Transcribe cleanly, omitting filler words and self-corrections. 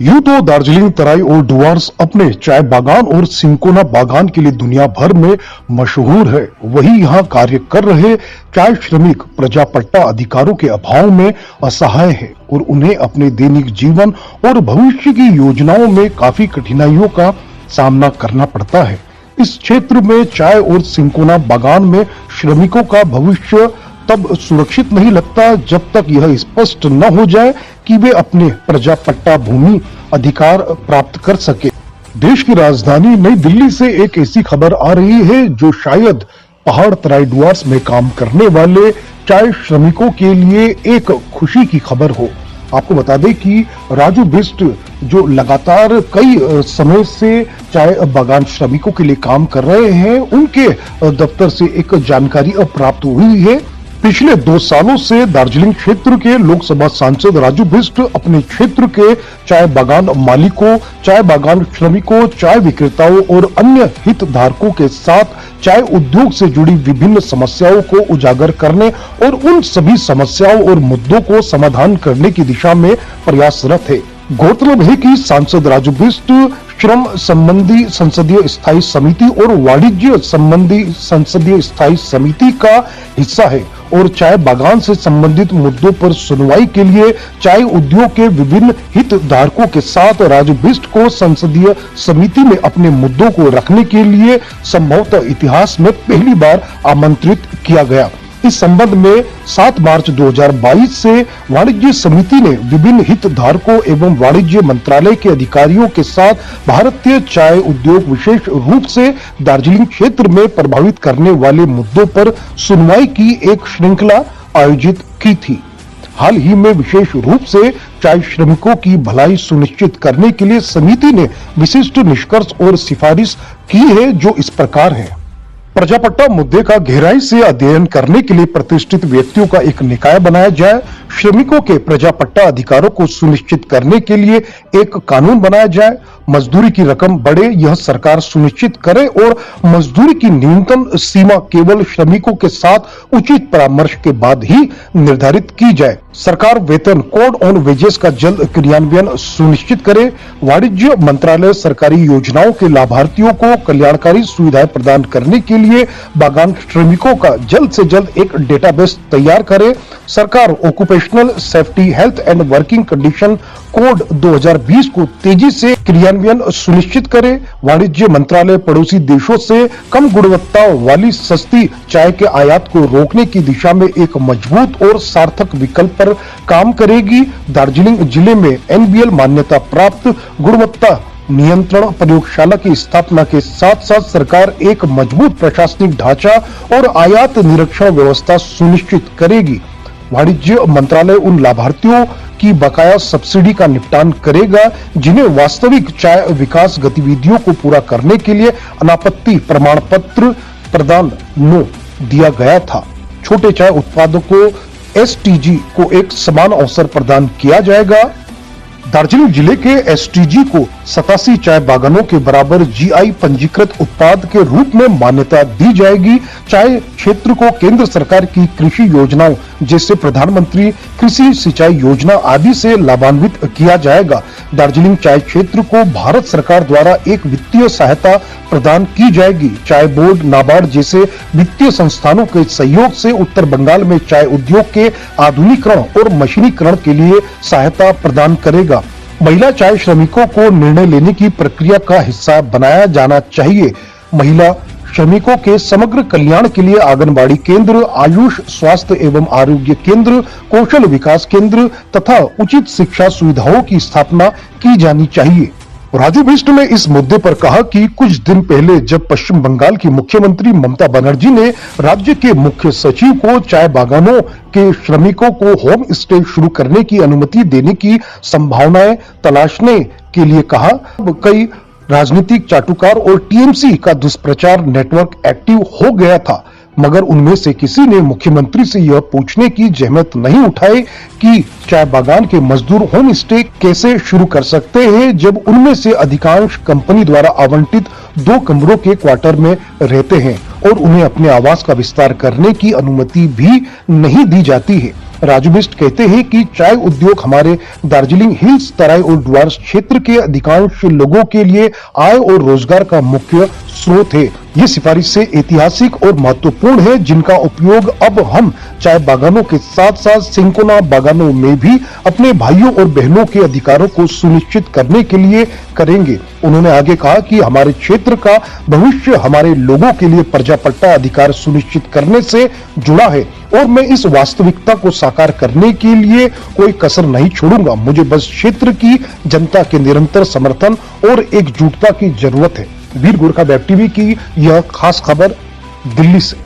यूं तो दार्जिलिंग तराई और डुवर्स अपने चाय बागान और सिंकोना बागान के लिए दुनिया भर में मशहूर है। वहीं यहाँ कार्य कर रहे चाय श्रमिक प्रजापट्टा अधिकारों के अभाव में असहाय है और उन्हें अपने दैनिक जीवन और भविष्य की योजनाओं में काफी कठिनाइयों का सामना करना पड़ता है। इस क्षेत्र में चाय और सिंकोना बागान में श्रमिकों का भविष्य तब सुरक्षित नहीं लगता जब तक यह स्पष्ट न हो जाए कि वे अपने प्रजापट्टा भूमि अधिकार प्राप्त कर सके। देश की राजधानी नई दिल्ली से एक ऐसी खबर आ रही है जो शायद पहाड़ तराई डुवर्स में काम करने वाले चाय श्रमिकों के लिए एक खुशी की खबर हो। आपको बता दें कि राजू बिष्ट जो लगातार कई समय से चाय बागान श्रमिकों के लिए काम कर रहे हैं, उनके दफ्तर से एक जानकारी प्राप्त हुई है। पिछले 2 सालों से दार्जिलिंग क्षेत्र के लोकसभा सांसद राजू बिष्ट अपने क्षेत्र के चाय बागान मालिकों, चाय बागान श्रमिकों, चाय विक्रेताओं और अन्य हितधारकों के साथ चाय उद्योग से जुड़ी विभिन्न समस्याओं को उजागर करने और उन सभी समस्याओं और मुद्दों को समाधान करने की दिशा में प्रयासरत है। गौरतलब है कि सांसद राजू बिष्ट श्रम संबंधी संसदीय स्थायी समिति और वाणिज्य संबंधी संसदीय स्थायी समिति का हिस्सा है और चाय बागान से संबंधित मुद्दों पर सुनवाई के लिए चाय उद्योग के विभिन्न हितधारकों के साथ राजू बिष्ट को संसदीय समिति में अपने मुद्दों को रखने के लिए संभवतः इतिहास में पहली बार आमंत्रित किया गया। इस संबंध में 7 मार्च 2022 से वाणिज्य समिति ने विभिन्न हितधारकों एवं वाणिज्य मंत्रालय के अधिकारियों के साथ भारतीय चाय उद्योग विशेष रूप से दार्जिलिंग क्षेत्र में प्रभावित करने वाले मुद्दों पर सुनवाई की एक श्रृंखला आयोजित की थी। हाल ही में विशेष रूप से चाय श्रमिकों की भलाई सुनिश्चित करने के लिए समिति ने विशिष्ट निष्कर्ष और सिफारिश की है जो इस प्रकार है। प्रजापट्टा मुद्दे का गहराई से अध्ययन करने के लिए प्रतिष्ठित व्यक्तियों का एक निकाय बनाया जाए। श्रमिकों के प्रजापट्टा अधिकारों को सुनिश्चित करने के लिए एक कानून बनाया जाए। मजदूरी की रकम बढ़े यह सरकार सुनिश्चित करे और मजदूरी की न्यूनतम सीमा केवल श्रमिकों के साथ उचित परामर्श के बाद ही निर्धारित की जाए। सरकार वेतन कोड ऑन वेजेस का जल्द क्रियान्वयन सुनिश्चित करे। वाणिज्य मंत्रालय सरकारी योजनाओं के लाभार्थियों को कल्याणकारी सुविधाएं प्रदान करने के लिए बागान श्रमिकों का जल्द से जल्द एक डेटाबेस तैयार करे। सरकार occupational safety health and working condition code 2020 को तेजी से क्रियान्वयन सुनिश्चित करे। वाणिज्य मंत्रालय पड़ोसी देशों से कम गुणवत्ता वाली सस्ती चाय के आयात को रोकने की दिशा में एक मजबूत और सार्थक विकल्प पर काम करेगी। दार्जिलिंग जिले में NBL मान्यता प्राप्त गुणवत्ता नियंत्रण प्रयोगशाला की स्थापना के साथ साथ सरकार एक मजबूत प्रशासनिक ढांचा और आयात निरीक्षण व्यवस्था सुनिश्चित करेगी। वाणिज्य मंत्रालय उन लाभार्थियों की बकाया सब्सिडी का निपटान करेगा जिन्हें वास्तविक चाय विकास गतिविधियों को पूरा करने के लिए अनापत्ति प्रमाण पत्र प्रदान न दिया गया था। छोटे चाय उत्पादकों STG को एक समान अवसर प्रदान किया जाएगा। दार्जिलिंग जिले के STG को 87 चाय बागानों के बराबर GI पंजीकृत उत्पाद के रूप में मान्यता दी जाएगी। चाय क्षेत्र को केंद्र सरकार की कृषि योजनाओं जैसे प्रधानमंत्री कृषि सिंचाई योजना आदि से लाभान्वित किया जाएगा। दार्जिलिंग चाय क्षेत्र को भारत सरकार द्वारा एक वित्तीय सहायता प्रदान की जाएगी। चाय बोर्ड, नाबार्ड जैसे वित्तीय संस्थानों के सहयोग से उत्तर बंगाल में चाय उद्योग के आधुनिकीकरण और मशीनीकरण के लिए सहायता प्रदान करेगा। महिला चाय श्रमिकों को निर्णय लेने की प्रक्रिया का हिस्सा बनाया जाना चाहिए। महिला श्रमिकों के समग्र कल्याण के लिए आंगनबाड़ी केंद्र, आयुष स्वास्थ्य एवं आरोग्य केंद्र, कौशल विकास केंद्र तथा उचित शिक्षा सुविधाओं की स्थापना की जानी चाहिए। राजू बिष्ट ने इस मुद्दे पर कहा कि कुछ दिन पहले जब पश्चिम बंगाल की मुख्यमंत्री ममता बनर्जी ने राज्य के मुख्य सचिव को चाय बागानों के श्रमिकों को होम स्टे शुरू करने की अनुमति देने की संभावनाएं तलाशने के लिए कहा, कई राजनीतिक चाटुकार और TMC का दुष्प्रचार नेटवर्क एक्टिव हो गया था, मगर उनमें से किसी ने मुख्यमंत्री से यह पूछने की जहमत नहीं उठाई कि चाय बागान के मजदूर होम स्टे कैसे शुरू कर सकते हैं जब उनमें से अधिकांश कंपनी द्वारा आवंटित 2 कमरों के क्वार्टर में रहते हैं और उन्हें अपने आवास का विस्तार करने की अनुमति भी नहीं दी जाती है। राजू बिष्ट कहते हैं कि चाय उद्योग हमारे दार्जिलिंग हिल्स, तराई और डुवर्स क्षेत्र के अधिकांश लोगों के लिए आय और रोजगार का मुख्य स्रोत है। ये सिफारिशें ऐतिहासिक और महत्वपूर्ण है, जिनका उपयोग अब हम चाय बागानों के साथ साथ सिंकोना बागानों में भी अपने भाइयों और बहनों के अधिकारों को सुनिश्चित करने के लिए करेंगे। उन्होंने आगे कहा कि हमारे क्षेत्र का भविष्य हमारे लोगों के लिए प्रजापट्टा अधिकार सुनिश्चित करने से जुड़ा है और मैं इस वास्तविकता को साकार करने के लिए कोई कसर नहीं छोड़ूंगा। मुझे बस क्षेत्र की जनता के निरंतर समर्थन और एकजुटता की जरूरत है। वीर गोरखा वेब टीवी की यह खास खबर दिल्ली से।